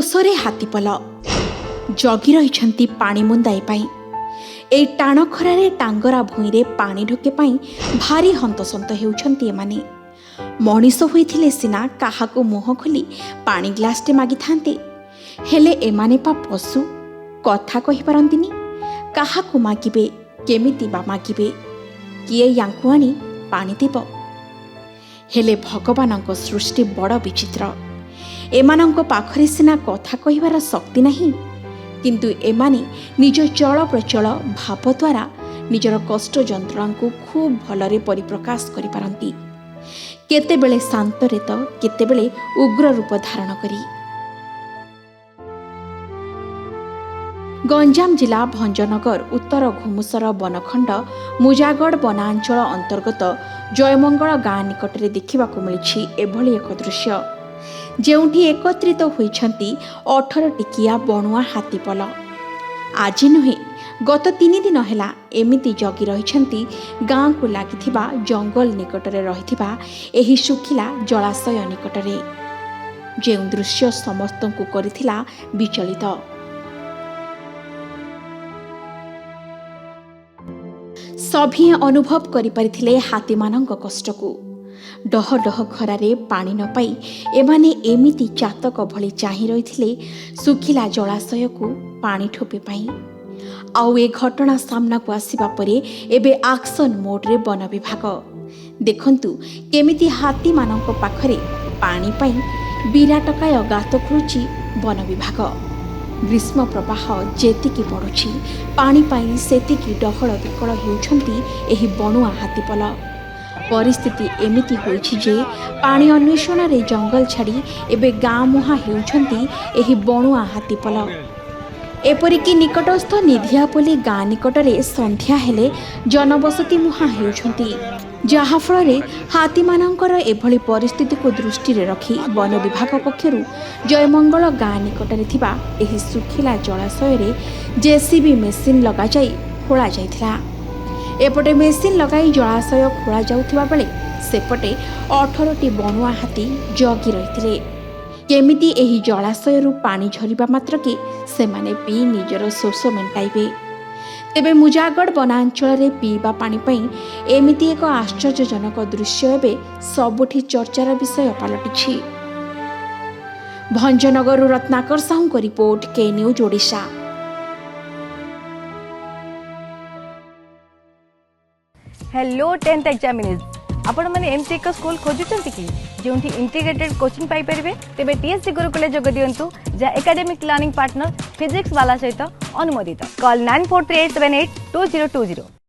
ଶୋଷରେ ହାତୀପଲ ଜଗି ରହିଛନ୍ତି ପାଣି ମୁନ୍ଦାଏ ପାଇଁ। ଏଇ ଟାଣ ଖରାରେ ଟାଙ୍ଗରା ଭୂଇଁରେ ପାଣି ଢୋକେ ପାଇଁ ଭାରି ହନ୍ତସନ୍ତ ହେଉଛନ୍ତି ଏମାନେ। ମଣିଷ ହୋଇଥିଲେ ସିନା କାହାକୁ ମୁହଁ ଖୋଲି ପାଣି ଗ୍ଲାସଟେ ମାଗିଥାନ୍ତେ, ହେଲେ ଏମାନେ ପା ପଶୁ, କଥା କହିପାରନ୍ତିନି। କାହାକୁ ମାଗିବେ, କେମିତି ବା ମାଗିବେ? କିଏ ୟାଙ୍କୁ ଆଣି ପାଣି ଦେବ? ହେଲେ ଭଗବାନଙ୍କ ସୃଷ୍ଟି ବଡ଼ ବିଚିତ୍ର। ଏମାନଙ୍କ ପାଖରେ ସିନା କଥା କହିବାର ଶକ୍ତି ନାହିଁ, କିନ୍ତୁ ଏମାନେ ନିଜ ଚଳପ୍ରଚଳ ଭାବ ଦ୍ୱାରା ନିଜର କଷ୍ଟ ଯନ୍ତ୍ରଣାକୁ ଖୁବ୍ ଭଲରେ ପରିପ୍ରକାଶ କରିପାରନ୍ତି, କେତେବେଳେ ଶାନ୍ତରେ ତ କେତେବେଳେ ଉଗ୍ର ରୂପ ଧାରଣ କରି। ଗଞ୍ଜାମ ଜିଲ୍ଲା ଭଞ୍ଜନଗର ଉତ୍ତର ଘୁମୁସର ବନଖଣ୍ଡ ମୁଜାଗଡ଼ ବନାଞ୍ଚଳ ଅନ୍ତର୍ଗତ ଜୟମଙ୍ଗଳ ଗାଁ ନିକଟରେ ଦେଖିବାକୁ ମିଳିଛି ଏଭଳି ଏକ ଦୃଶ୍ୟ, ଯେଉଁଠି ଏକତ୍ରିତ ହୋଇଛନ୍ତି 18 ଟିକିଆ ବଣୁଆ ହାତୀପଲ। ଆଜି ନୁହେଁ, ଗତ 3 ଦିନ ହେଲା ଏମିତି ଜଗି ରହିଛନ୍ତି ଗାଁକୁ ଲାଗିଥିବା ଜଙ୍ଗଲ ନିକଟରେ ରହିଥିବା ଏହି ଶୁଖିଲା ଜଳାଶୟ ନିକଟରେ। ଯେଉଁ ଦୃଶ୍ୟ ସମସ୍ତଙ୍କୁ କରିଥିଲା ବିଚଳିତ। ସଭିଏଁ ଅନୁଭବ କରିପାରିଥିଲେ ହାତୀମାନଙ୍କ କଷ୍ଟକୁ। ଡହ ଡହ ଖରାରେ ପାଣି ନ ପାଇ ଏମାନେ ଏମିତି ଚାତକ ଭଳି ଚାହିଁ ରହିଥିଲେ ଶୁଖିଲା ଜଳାଶୟକୁ ପାଣି ଠୋପେ ପାଇଁ। ଆଉ ଏ ଘଟଣା ସାମ୍ନାକୁ ଆସିବା ପରେ ଏବେ ଆକ୍ସନ୍ ମୋଡ୍ରେ ବନ ବିଭାଗ। ଦେଖନ୍ତୁ କେମିତି ହାତୀମାନଙ୍କ ପାଖରେ ପାଣି ପାଇଁ ବିରାଟକାୟ ଗାତ ଖୋଳୁଛି ବନ ବିଭାଗ। ଗ୍ରୀଷ୍ମ ପ୍ରବାହ ଯେତିକି ବଢ଼ୁଛି, ପାଣି ପାଇଁ ସେତିକି ଡହଳ ବିକଳ ହେଉଛନ୍ତି ଏହି ବଣୁଆ ହାତୀପଲ। ପରିସ୍ଥିତି ଏମିତି ହୋଇଛି ଯେ ପାଣି ଅନ୍ୱେଷଣରେ ଜଙ୍ଗଲ ଛାଡ଼ି ଏବେ ଗାଁ ମୁହାଁ ହେଉଛନ୍ତି ଏହି ବଣୁଆ ହାତୀପଲ। ଏପରିକି ନିକଟସ୍ଥ ନିଧିଆପଲ୍ଲୀ ଗାଁ ନିକଟରେ ସନ୍ଧ୍ୟା ହେଲେ ଜନବସତି ମୁହାଁ ହେଉଛନ୍ତି, ଯାହାଫଳରେ ହାତୀମାନଙ୍କର ଏଭଳି ପରିସ୍ଥିତିକୁ ଦୃଷ୍ଟିରେ ରଖି ବନ ବିଭାଗ ପକ୍ଷରୁ ଜୟମଙ୍ଗଳ ଗାଁ ନିକଟରେ ଥିବା ଏହି ଶୁଖିଲା ଜଳାଶୟରେ ଜେସିବି ମେସିନ୍ ଲଗାଯାଇ ଖୋଳାଯାଇଥିଲା। ଏପଟେ ମେସିନ୍ ଲଗାଇ ଜଳାଶୟ ଖୋଳାଯାଉଥିବା ବେଳେ ସେପଟେ 18ଟି ବଣୁଆ ହାତୀ ଜଗି ରହିଥିଲେ, କେମିତି ଏହି ଜଳାଶୟରୁ ପାଣି ଝରିବା ମାତ୍ରକେ ସେମାନେ ପିଇ ନିଜର ଶୋଷ ମେଣ୍ଟାଇବେ। ତେବେ ମୁଜାଗଡ଼ ବନାଞ୍ଚଳରେ ପିଇବା ପାଣି ପାଇଁ ଏମିତି ଏକ ଆଶ୍ଚର୍ଯ୍ୟଜନକ ଦୃଶ୍ୟ ଏବେ ସବୁଠି ଚର୍ଚ୍ଚାର ବିଷୟ ପାଲଟିଛି। ଭଞ୍ଜନଗରରୁ ରତ୍ନାକର ସାହୁଙ୍କ report, K news Odisha. Hello 10th examinees आपण मैंने एमती एक स्कूल खोजुचंती कि जोंठी इंटीग्रेटेड कोचिंग पाई परिबे तेबे टीएससी गुरुकुल जोग दियंतु जा एकेडमिक लर्निंग पार्टनर फिजिक्स वाला सहित अनुमोदित। कॉल 9438782020।